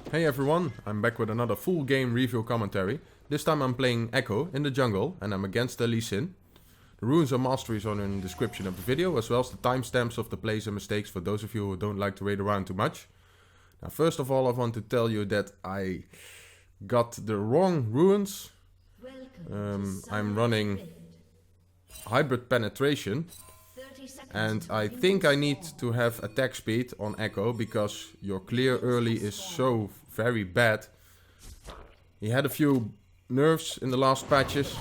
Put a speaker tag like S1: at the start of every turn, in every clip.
S1: Hey everyone, I'm back with another full game review commentary. This time I'm playing Ekko in the jungle and I'm against Lee Sin. The runes and masteries are in the description of the video, as well as the timestamps of the plays and mistakes for those of you who don't like to wait around too much. Now first of all I want to tell you that I got the wrong runes. I'm running hybrid penetration. And I think I need to have attack speed on Ekko because your clear early is so very bad. He had a few nerfs in the last patches.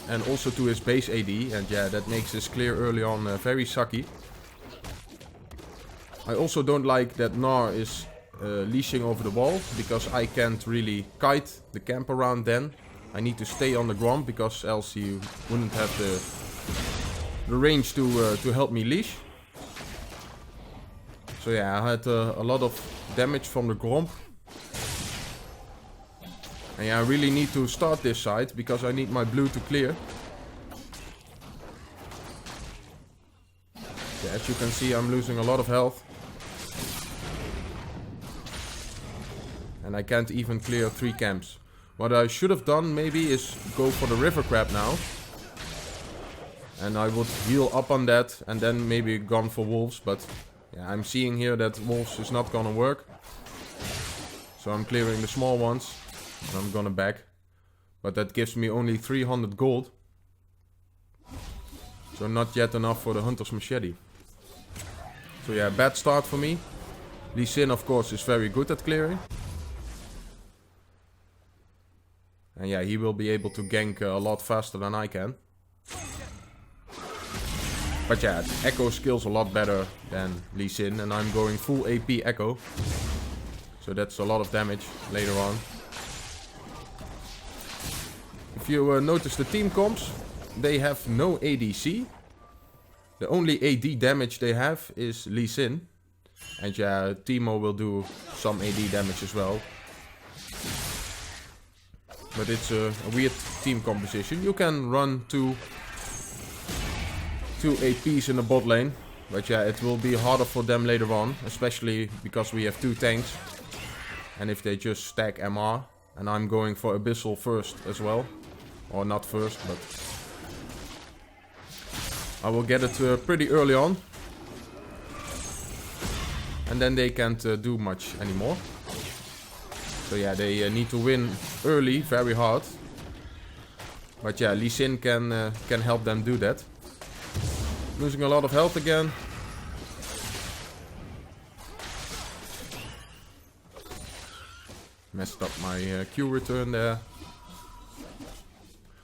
S1: And also to his base AD. And yeah, that makes his clear early on very sucky. I also don't like that Gnar is leashing over the wall. Because I can't really kite the camp around then. I need to stay on the ground because else he wouldn't have the range to help me leash. So yeah, I had a lot of damage from the Gromp. And yeah, I really need to start this side because I need my blue to clear. Yeah, as you can see, I'm losing a lot of health. And I can't even clear 3 camps. What I should have done maybe is go for the river crab now. And I would heal up on that and then maybe gone for wolves. But yeah, I'm seeing here that wolves is not gonna work. So I'm clearing the small ones. And I'm gonna back. But that gives me only 300 gold. So not yet enough for the hunter's machete. So yeah, bad start for me. Lee Sin of course is very good at clearing. And yeah, he will be able to gank a lot faster than I can. But yeah, Ekko skills a lot better than Lee Sin, and I'm going full AP Ekko. So that's a lot of damage later on. If you notice the team comps, they have no ADC. The only AD damage they have is Lee Sin. And yeah, Teemo will do some AD damage as well. But it's a weird team composition. You can run two APs in the bot lane. But yeah, it will be harder for them later on. Especially because we have 2 tanks. And if they just stack MR. And I'm going for Abyssal first as well. Or not first, but I will get it pretty early on. And then they can't do much anymore. So yeah, they need to win early, very hard. But yeah, Lee Sin can help them do that. Losing a lot of health again. Messed up my Q return there.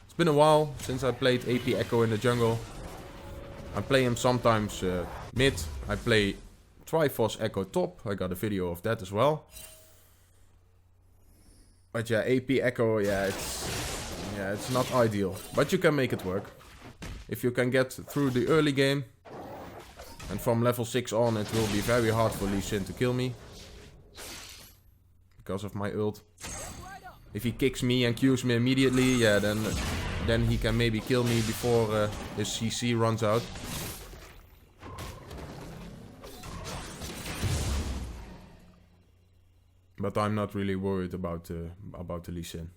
S1: It's been a while since I played AP Ekko in the jungle. I play him sometimes mid. I play Triforce Ekko top. I got a video of that as well. But yeah, AP Ekko, yeah, it's not ideal. But you can make it work. If you can get through the early game. And from level 6 on it will be very hard for Lee Sin to kill me. Because of my ult. If he kicks me and Qs me immediately, yeah, then he can maybe kill me before his CC runs out. But I'm not really worried about the Lee Sin.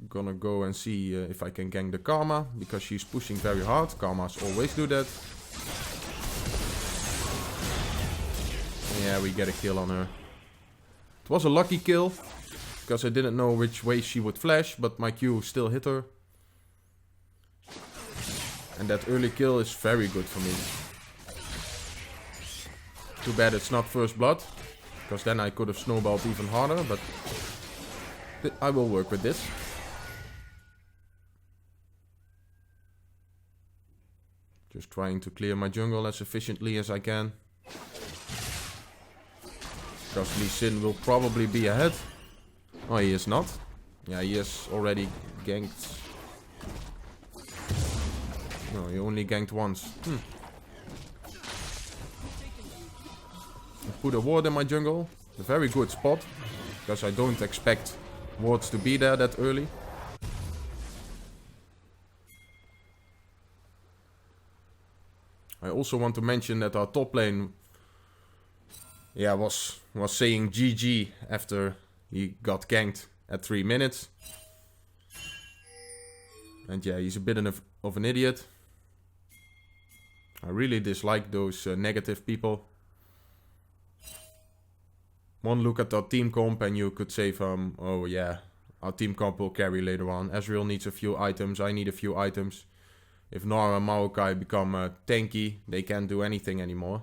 S1: Gonna go and see if I can gank the Karma, because she's pushing very hard. Karmas always do that. Yeah, we get a kill on her. It was a lucky kill, because I didn't know which way she would flash, but my Q still hit her. And that early kill is very good for me. Too bad it's not first blood, because then I could have snowballed even harder, but I will work with this. Just trying to clear my jungle as efficiently as I can. Because Lee Sin will probably be ahead. Oh, he is not. Yeah, he has already ganked. No, he only ganked once. I put a ward in my jungle. A very good spot. Because I don't expect wards to be there that early. I also want to mention that our top lane, yeah, was saying GG after he got ganked at 3 minutes. And yeah, he's a bit of an idiot. I really dislike those negative people. One look at our team comp and you could say from, oh yeah, our team comp will carry later on. Ezreal needs a few items, I need a few items. If Gnar and Maokai become tanky, they can't do anything anymore.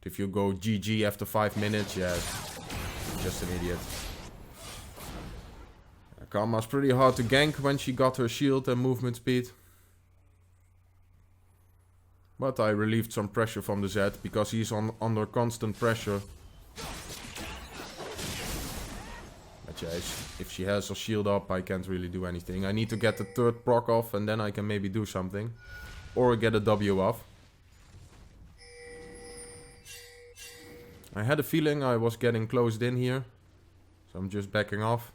S1: If you go GG after 5 minutes, yeah, just an idiot. Karma's pretty hard to gank when she got her shield and movement speed. But I relieved some pressure from the Z because he's under constant pressure. But yeah, if she has her shield up, I can't really do anything. I need to get the 3rd proc off and then I can maybe do something. Or get a W off. I had a feeling I was getting closed in here. So I'm just backing off.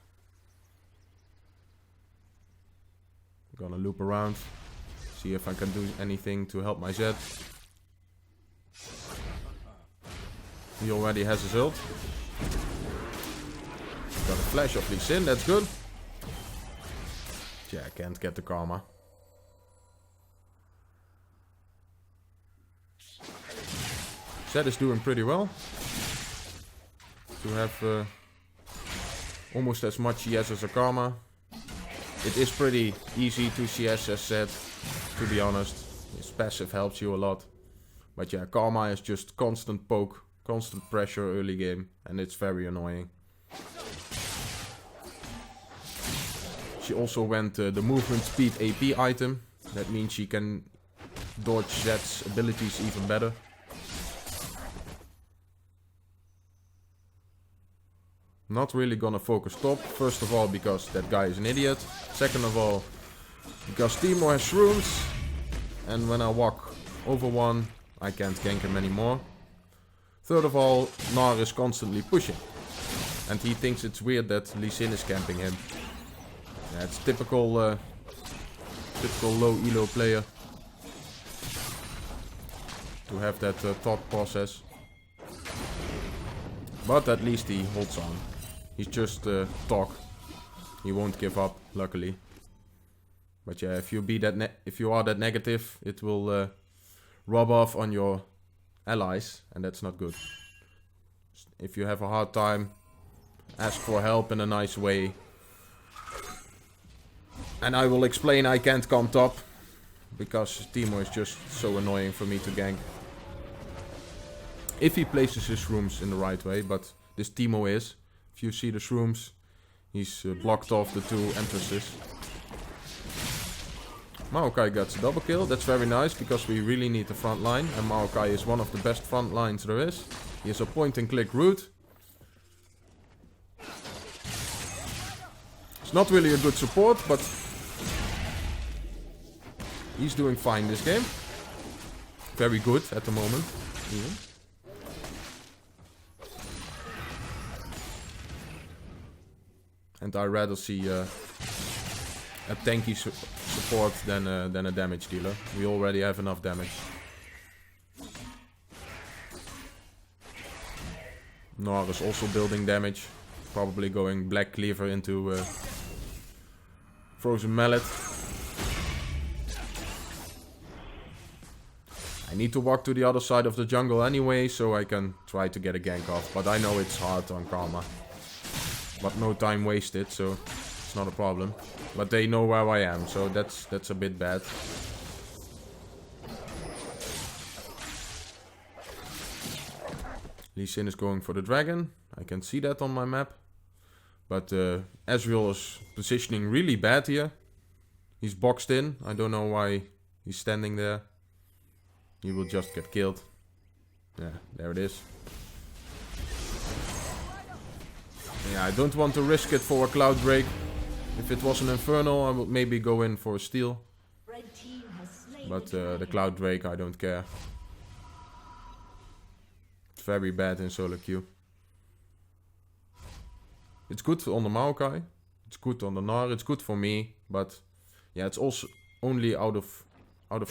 S1: Gonna loop around. See if I can do anything to help my Z. He already has his ult. Got a flash of Lee Sin, that's good. Yeah, I can't get the Karma. Zed is doing pretty well. To have almost as much CS as a Karma. It is pretty easy to CS as Zed, to be honest. His passive helps you a lot. But yeah, Karma is just constant poke, constant pressure early game. And it's very annoying. She also went the movement speed AP item. That means she can dodge Zed's abilities even better. Not really gonna focus top. First of all, because that guy is an idiot. Second of all, because Teemo has shrooms. And when I walk over one, I can't gank him anymore. Third of all, Gnar is constantly pushing. And he thinks it's weird that Lee Sin is camping him. Yeah, it's typical, typical low elo player. To have that thought process. But at least he holds on. He's just talk. He won't give up, luckily. But yeah, if you are that negative, it will rub off on your allies, and that's not good. If you have a hard time, ask for help in a nice way. And I will explain I can't come top, because Teemo is just so annoying for me to gank. If he places his shrooms in the right way, but this Teemo is. If you see the shrooms, he's blocked off the 2 entrances. Maokai gets a double kill, that's very nice, because we really need the front line. And Maokai is one of the best front lines there is. He has a point and click route. It's not really a good support, but he's doing fine this game. Very good at the moment, even. And I'd rather see a tanky support than a damage dealer. We already have enough damage. Gnar is also building damage. Probably going Black Cleaver into Frozen Mallet. I need to walk to the other side of the jungle anyway, so I can try to get a gank off. But I know it's hard on Karma. But no time wasted, so it's not a problem. But they know where I am, so that's a bit bad. Lee Sin is going for the dragon. I can see that on my map. But Ezreal is positioning really bad here. He's boxed in. I don't know why he's standing there. He will just get killed. Yeah, there it is. Yeah, I don't want to risk it for a Cloud Break. If it was an Infernal, I would maybe go in for a steal. But the Cloud Drake, I don't care. It's very bad in solo queue. It's good on the Maokai. It's good on the Gnar. It's good for me. But yeah, it's also only out of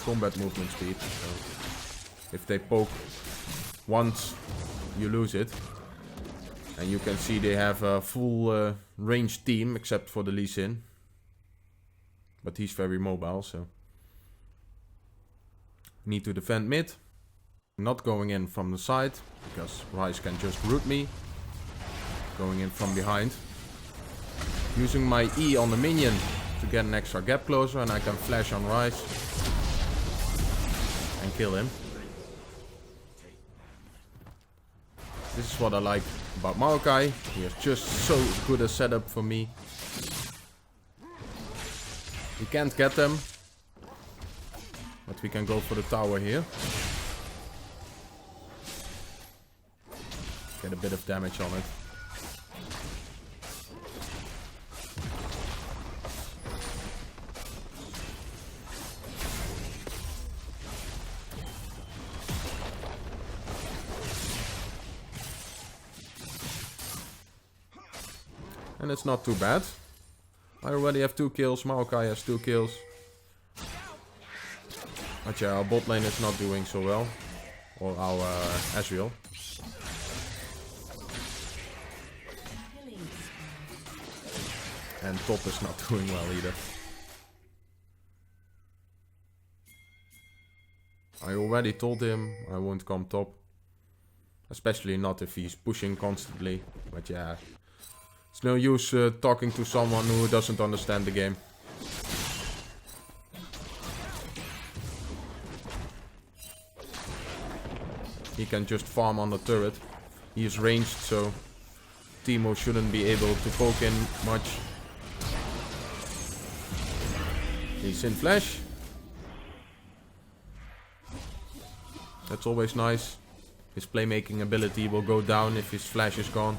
S1: combat movement speed. So If they poke once, you lose it. And you can see they have a full ranged team, except for the Lee Sin. But he's very mobile, so... Need to defend mid. Not going in from the side, because Ryze can just root me. Going in from behind. Using my E on the minion to get an extra gap closer, and I can flash on Ryze. And kill him. This is what I like about Maokai. He is just so good a setup for me. We can't get them. But we can go for the tower here. Get a bit of damage on it. And it's not too bad. I already have 2 kills, Maokai has 2 kills. But yeah, our bot lane is not doing so well. Or our Ezreal. And top is not doing well either. I already told him I won't come top. Especially not if he's pushing constantly. But yeah, it's no use talking to someone who doesn't understand the game. He can just farm on the turret. He is ranged, so Teemo shouldn't be able to poke in much. He's in flash. That's always nice. His playmaking ability will go down if his flash is gone.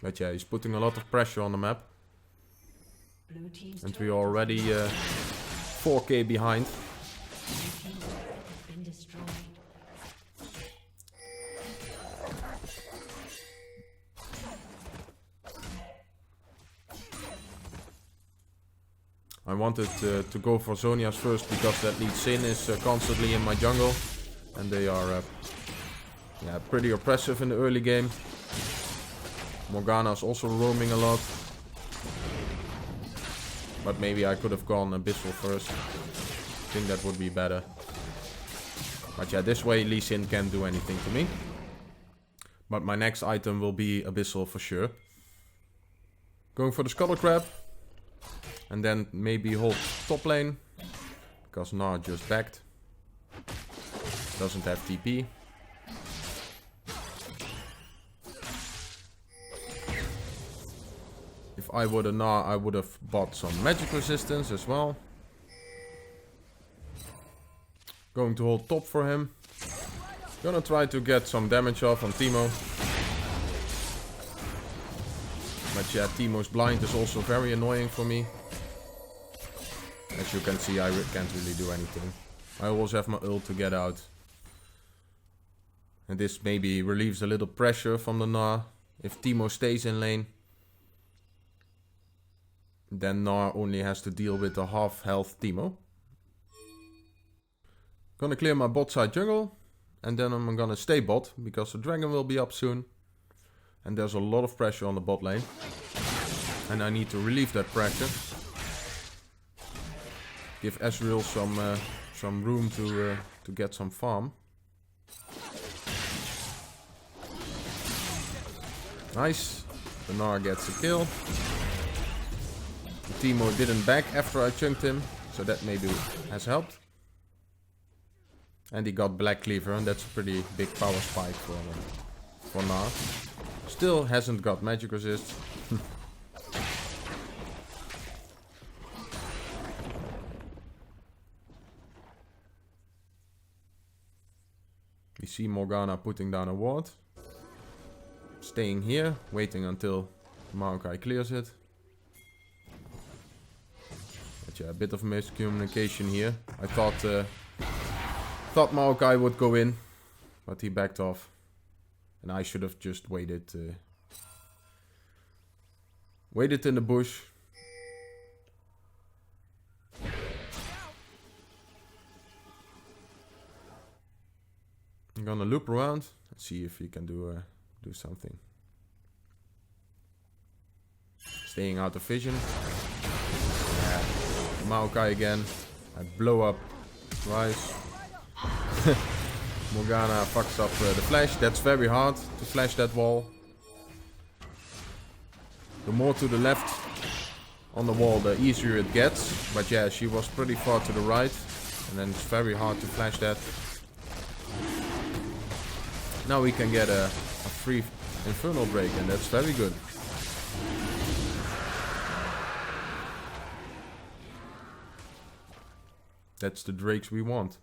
S1: But yeah, he's putting a lot of pressure on the map. And we are already 4k behind. I wanted to go for Zhonya's first because that lead Sin is constantly in my jungle. And they are yeah, pretty oppressive in the early game. Morgana's also roaming a lot. But maybe I could have gone Abyssal first. I think that would be better. But yeah, this way Lee Sin can't do anything to me. But my next item will be Abyssal for sure. Going for the Scuttle Crab. And then maybe hold top lane. Because Gnar just backed. Doesn't have TP. If I were the Gnar, I would have bought some magic resistance as well. Going to hold top for him. Gonna try to get some damage off on Teemo. But yeah, Teemo's blind is also very annoying for me. As you can see, I can't really do anything. I always have my ult to get out. And this maybe relieves a little pressure from the Gnar. If Teemo stays in lane, then Gnar only has to deal with the half health Teemo. Gonna clear my bot side jungle. And then I'm gonna stay bot, because the dragon will be up soon. And there's a lot of pressure on the bot lane. And I need to relieve that pressure. Give Ezreal some room to get some farm. Nice. The Gnar gets a kill. Teemo didn't back after I chunked him, so that maybe has helped. And he got Black Cleaver, and that's a pretty big power spike for Gnar. Still hasn't got magic resist. We see Morgana putting down a ward. Staying here, waiting until Maokai clears it. But yeah, a bit of miscommunication here. I thought Maokai would go in, but he backed off. And I should have just waited in the bush. gonna loop around and see if he can do something. Staying out of vision. Yeah. Maokai again. I blow up Ryze. Morgana fucks up the flash. That's very hard to flash that wall. The more to the left on the wall, the easier it gets. But yeah, she was pretty far to the right. And then it's very hard to flash that. Now we can get a free Infernal break, and that's very good. That's the drakes we want.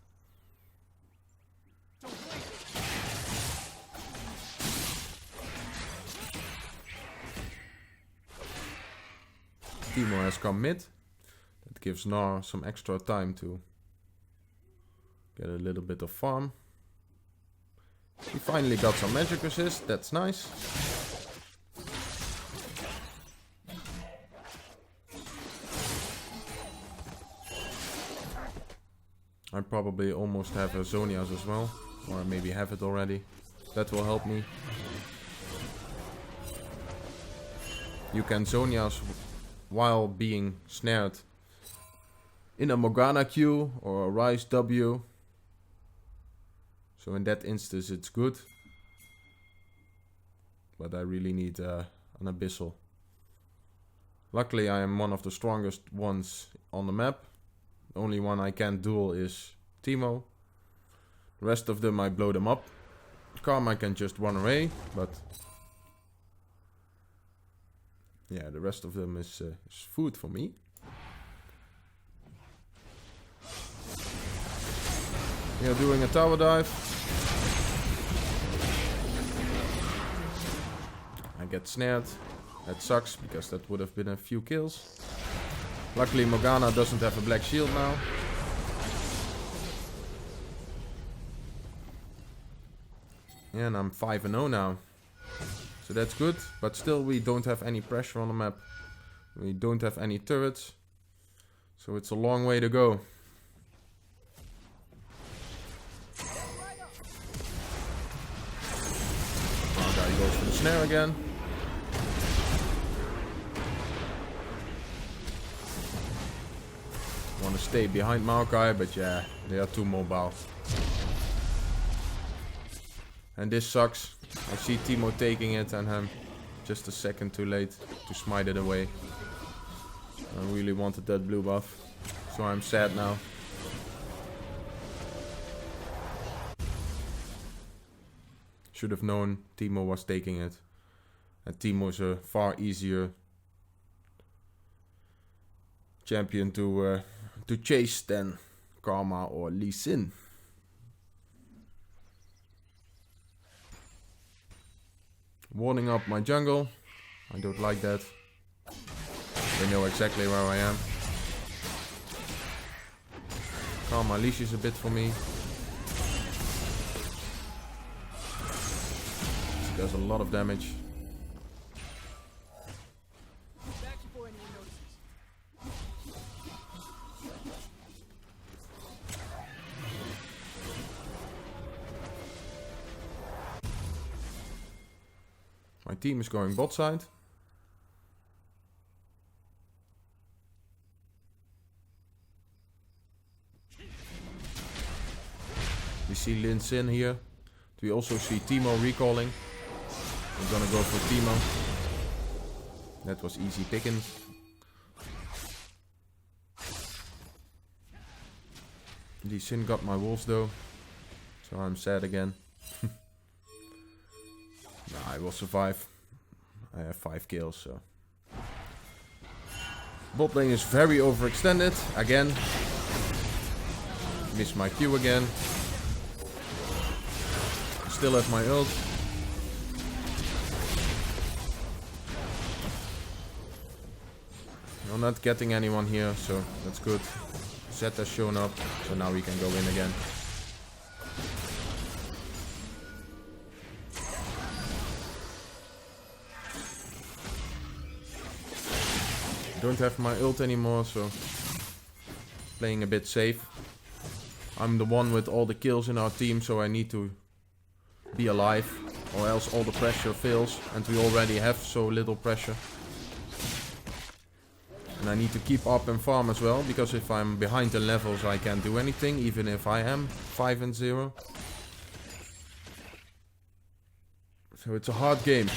S1: Teemo has come mid. That gives Gnar some extra time to get a little bit of farm. He finally got some magic resist. That's nice. I probably almost have a Zonias as well. Or maybe have it already. That will help me. You can Zonias while being snared in a Morgana Q or a Ryze W. So in that instance it's good. But I really need an Abyssal. Luckily I am one of the strongest ones on the map. The only one I can't duel is Teemo. The rest of them I blow them up. Karma can just run away, but yeah, the rest of them is food for me. We are doing a tower dive. I get snared. That sucks because that would have been a few kills. Luckily Morgana doesn't have a black shield now. Yeah, and I'm 5-0 now. So that's good, but still we don't have any pressure on the map. We don't have any turrets. So it's a long way to go. Maokai goes for the snare again. Want to stay behind Maokai, but yeah, they are too mobile. And this sucks. I see Teemo taking it and I'm just a second too late to smite it away. I really wanted that blue buff, so I'm sad now. Should have known Teemo was taking it. And Teemo is a far easier champion to chase than Karma or Lee Sin. Warning up my jungle. I don't like that. They know exactly where I am. Karma leashes a bit for me. She does a lot of damage. My team is going bot side. We see Lin Sin here. We also see Teemo recalling. I'm gonna go for Teemo. That was easy pickings. Lee Sin got my wolves though, so I'm sad again. Nah, I will survive. I have 5 kills, so. Bot lane is very overextended. Again. Miss my Q again. Still have my ult. I'm not getting anyone here, so that's good. Zed has shown up, so now we can go in again. Don't have my ult anymore, so playing a bit safe. I'm the one with all the kills in our team, so I need to be alive, or else all the pressure fails, and we already have so little pressure. And I need to keep up and farm as well, because if I'm behind in levels I can't do anything, even if I am 5-0. So it's a hard game.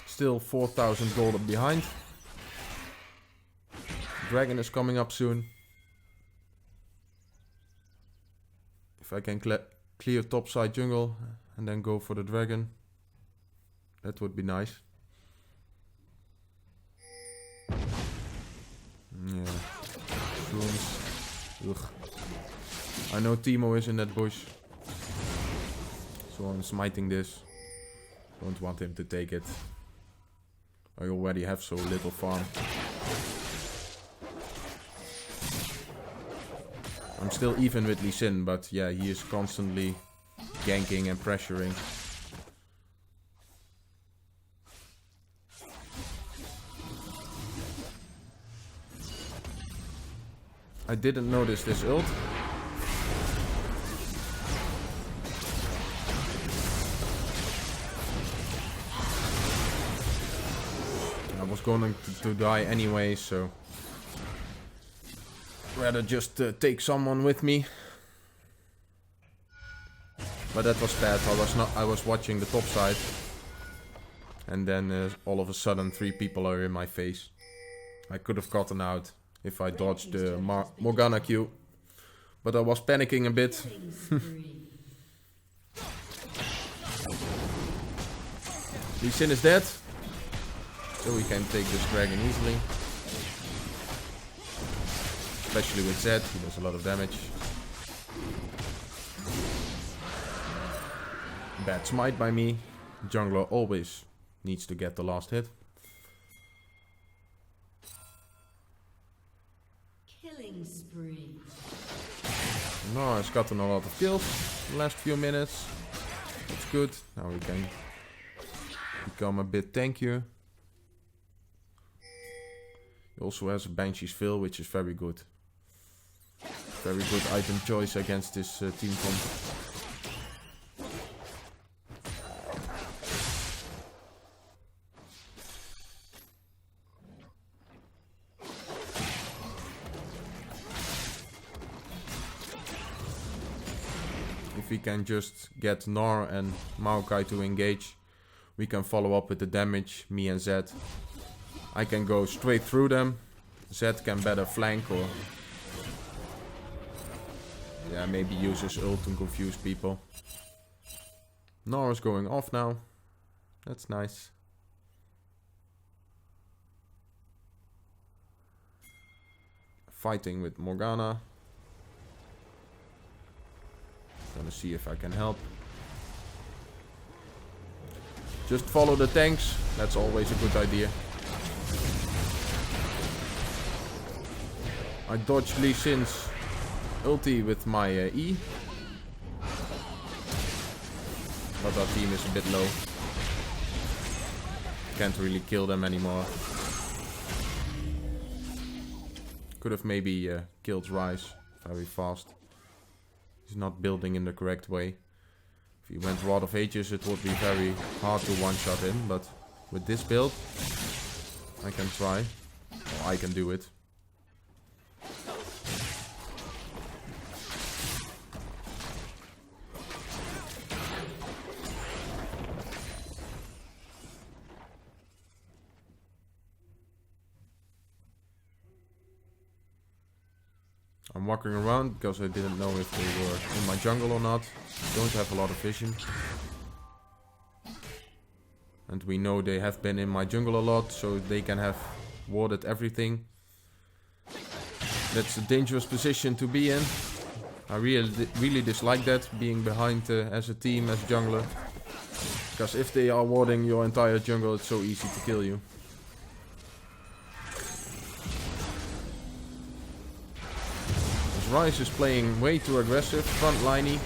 S1: Still 4,000 gold behind. Dragon is coming up soon. If I can clear topside jungle and then go for the dragon, that would be nice. Yeah. Shrooms. Ugh. I know Timo is in that bush. So I'm smiting this. Don't want him to take it. I already have so little farm. I'm still even with Lee Sin, but yeah, he is constantly ganking and pressuring. I didn't notice this ult. I was going to die anyway, so rather just take someone with me. But that was bad. I was watching the top side, and then all of a sudden 3 people are in my face. I could have gotten out if I dodged the Morgana Q, but I was panicking a bit. Lee Sin is dead, so we can take this dragon easily. Especially with Zed, he does a lot of damage. Bad smite by me. Jungler always needs to get the last hit.
S2: Killing spree.
S1: No, he's gotten a lot of kills in the last few minutes. That's good. Now we can become a bit tankier. He also has a Banshee's Veil, which is very good. Very good item choice against this team comp. If we can just get Gnar and Maokai to engage, we can follow up with the damage, me and Zed. I can go straight through them. Zed can better flank or... yeah, maybe use his ult to confuse people. Gnar is going off now. That's nice. Fighting with Morgana. Gonna see if I can help. Just follow the tanks. That's always a good idea. I dodged Lee Sin's ulti with my E. But our team is a bit low. Can't really kill them anymore. Could have maybe killed Ryze very fast. He's not building in the correct way. If he went Rod of Ages, it would be very hard to one-shot him, but with this build, I can try. Or I can do it. I'm walking around because I didn't know if they were in my jungle or not. Don't have a lot of vision. And we know they have been in my jungle a lot, so they can have warded everything. That's a dangerous position to be in. I really dislike that, being behind as a team, as jungler. Because if they are warding your entire jungle, it's so easy to kill you. Ryze is playing way too aggressive, front-liney.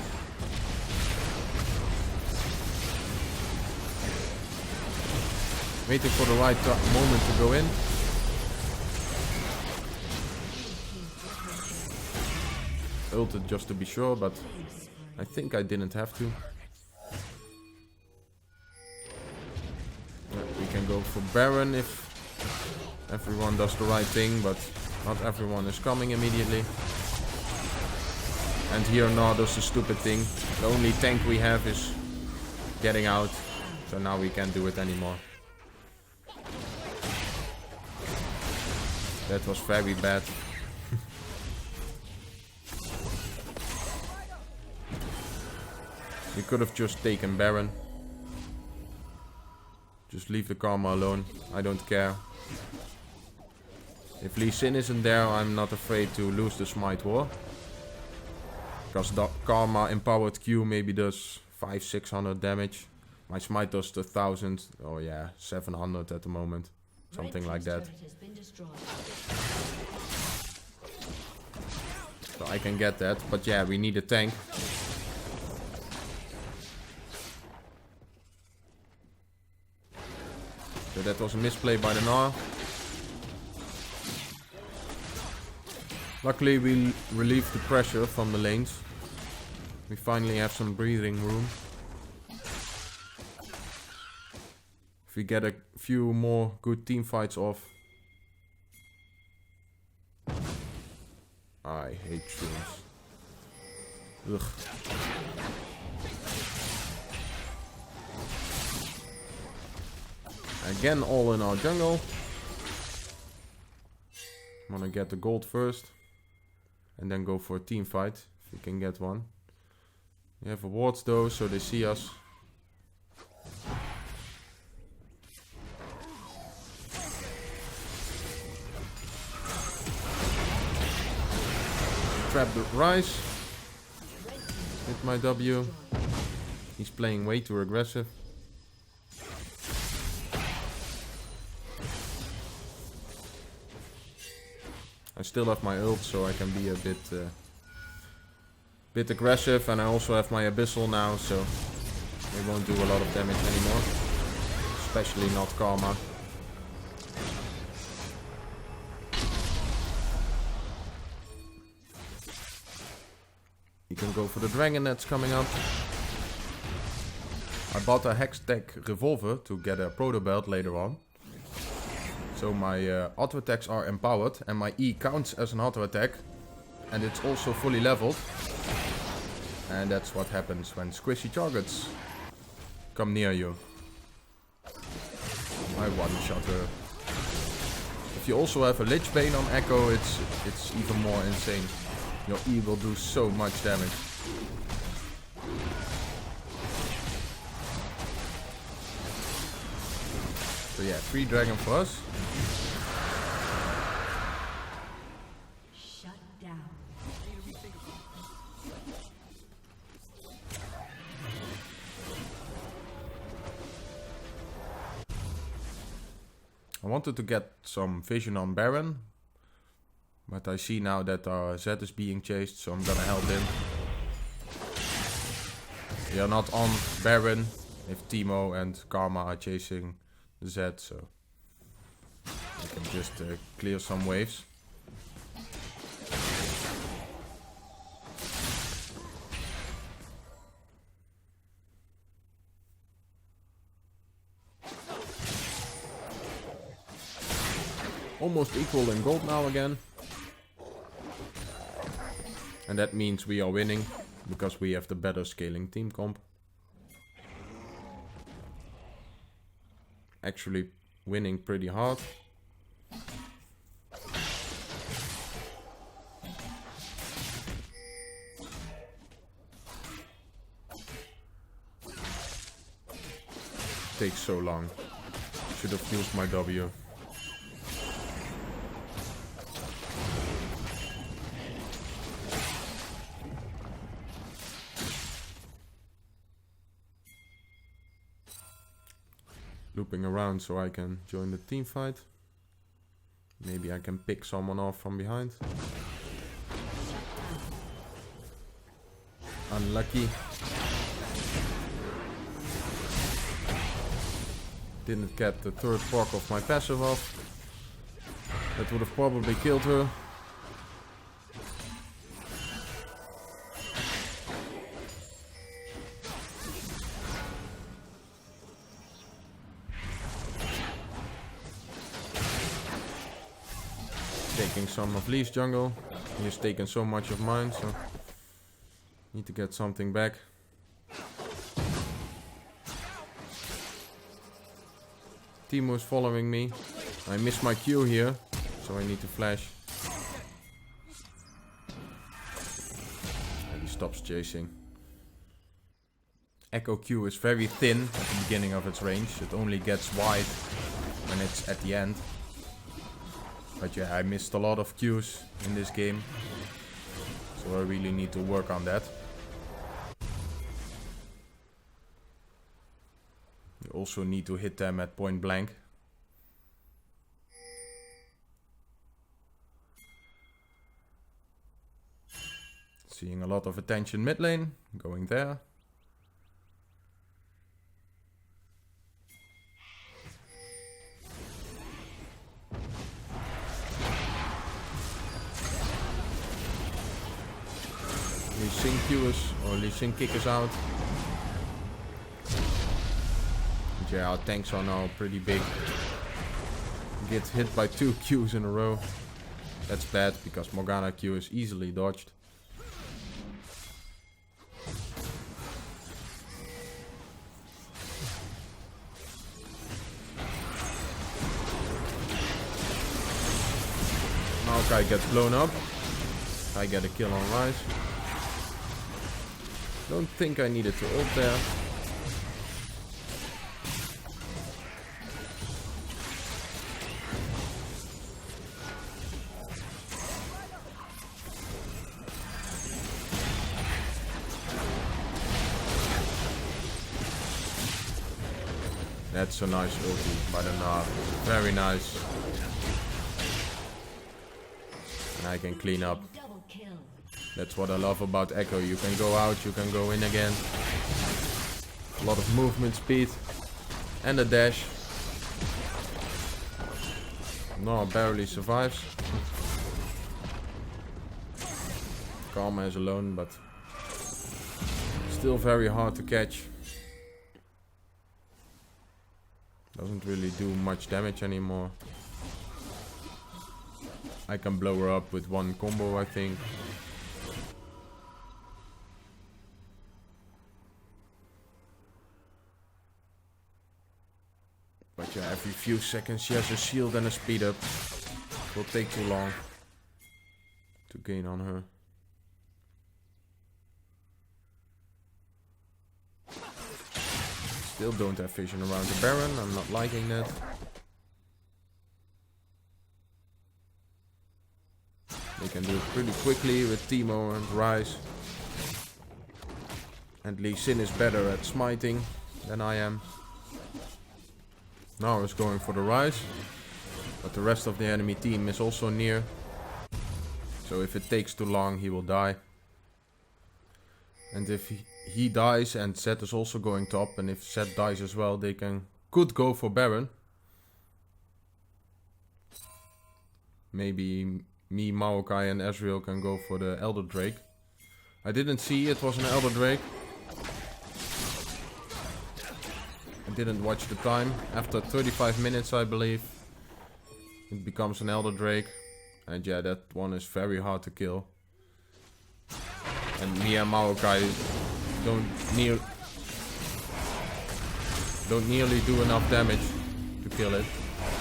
S1: Waiting for the right moment to go in. Ulted just to be sure, but I think I didn't have to. We can go for Baron if everyone does the right thing, but not everyone is coming immediately. And here Gnar does the stupid thing. The only tank we have is getting out, so now we can't do it anymore. That was very bad. We could have just taken Baron. Just leave the Karma alone. I don't care. If Lee Sin isn't there, I'm not afraid to lose the Smite War. Because the Karma empowered Q maybe does 500-600 damage. My Smite does 1000, oh yeah, 700 at the moment. Something like that. So I can get that, but yeah, we need a tank. So that was a misplay by the Gnar. Luckily we relieved the pressure from the lanes. We finally have some breathing room. If we get a few more good team fights off. I hate shrooms. Ugh. Again, all in our jungle. I'm gonna get the gold first. And then go for a team fight, if we can get one. We have wards though, so they see us. Trap the Ryze. Hit my W. He's playing way too aggressive. I still have my ult, so I can be a bit aggressive, and I also have my Abyssal now, so it won't do a lot of damage anymore. Especially not Karma. You can go for the dragon that's coming up. I bought a Hextech revolver to get a proto belt later on. So my auto attacks are empowered and my E counts as an auto attack. And it's also fully leveled. And that's what happens when squishy targets come near you. I one-shot her. If you also have a Lich Bane on Ekko, it's even more insane. Your E will do so much damage. So yeah, free dragon for us.
S2: Shut down.
S1: I wanted to get some vision on Baron, but I see now that our Zed is being chased, so I'm gonna help him. We are not on Baron if Teemo and Karma are chasing the Zed, so I can just clear some waves. Almost equal in gold now again. And that means we are winning because we have the better scaling team comp. Actually winning pretty hard. Takes so long. Should have used my W. Looping around so I can join the team fight. Maybe I can pick someone off from behind. Unlucky. Didn't get the third proc of my passive off. That would have probably killed her. taking some of Lee's jungle. He's taken so much of mine, so need to get something back. Teemo is following me. I missed my Q here, so I need to flash. And he stops chasing. Ekko Q is very thin at the beginning of its range. It only gets wide when it's at the end. But yeah, I missed a lot of Qs in this game. So I really need to work on that. You also need to hit them at point blank. Seeing a lot of attention mid lane. Going there. Lee Sin Q is, or Lee Sin kick is out. But yeah, our tanks are now pretty big. Get hit by 2 Qs in a row. That's bad because Morgana Q is easily dodged. Maokai gets blown up. I get a kill on Ryze. Don't think I needed to ult there. That's a nice ulti by the Gnar. Very nice. And I can clean up. That's what I love about Ekko. You can go out, you can go in again. A lot of movement speed. And a dash. Gnar barely survives. Karma is alone, but still very hard to catch. Doesn't really do much damage anymore. I can blow her up with one combo, I think. But yeah, every few seconds she has a shield and a speed up. It will take too long to gain on her. Still don't have vision around the Baron. I'm not liking that. They can do it pretty quickly with Teemo and Ryze. And Lee Sin is better at smiting than I am. Now is going for the Ryze. But the rest of the enemy team is also near. So if it takes too long, he will die. And if he dies and Zed is also going top, and if Zed dies as well, they could go for Baron. Maybe me, Maokai and Ezreal can go for the Elder Drake. I didn't see it was an Elder Drake. I didn't watch the time. After 35 minutes, I believe, it becomes an Elder Drake. And yeah, that one is very hard to kill. And me and Maokai don't nearly do enough damage to kill it.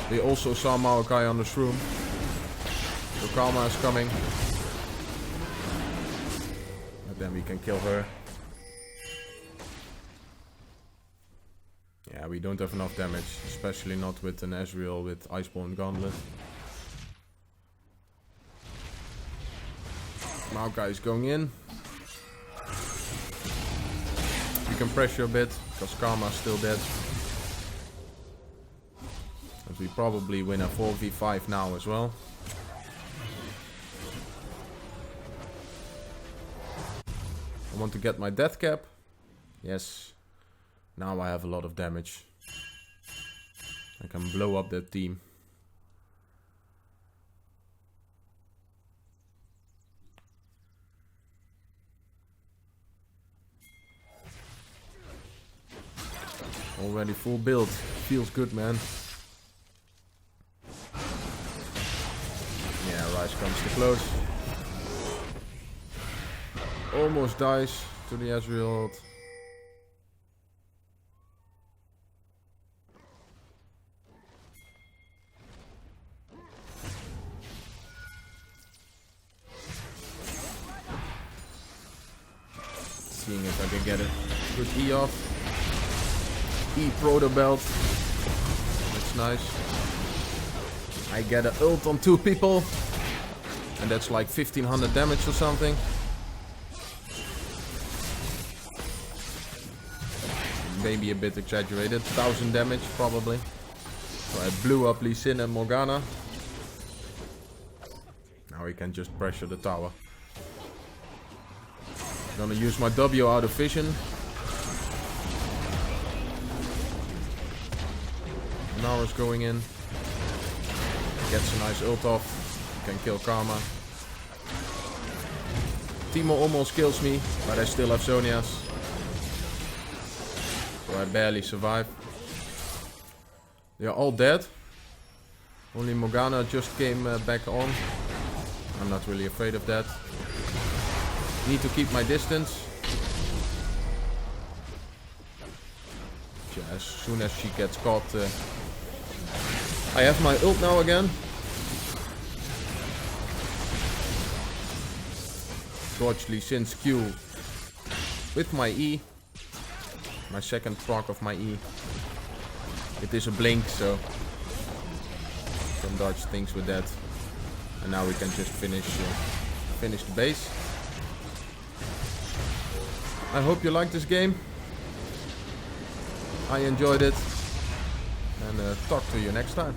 S1: We also saw Maokai on the shroom. So Karma is coming. But then we can kill her. Yeah, we don't have enough damage. Especially not with an Ezreal with Iceborne Gauntlet. Maokai is going in. We can pressure a bit, because Karma is still dead. But we probably win a 4v5 now as well. I want to get my death cap. Yes. Now I have a lot of damage. I can blow up that team. Already full build. Feels good, man. Yeah, Ryze close. Almost dies to the Ezreal ult. Seeing if I can get it. Good E off. E proto belt. That's nice. I get an ult on 2 people. And that's like 1500 damage or something. Maybe a bit exaggerated. 1000 damage probably. So I blew up Lee Sin and Morgana. Now we can just pressure the tower. Gonna use my W out of vision. Gnar is going in. Gets a nice ult off. Can kill Karma. Teemo almost kills me, but I still have Zhonya's. So I barely survive. They are all dead. Only Morgana just came back on. I'm not really afraid of that. Need to keep my distance. As soon as she gets caught. I have my ult now again. Dodge Lee Sin's Q with my E. My second proc of my E. It is a blink, so can dodge things with that. And now we can just finish the base. I hope you liked this game. I enjoyed it. And talk to you next time.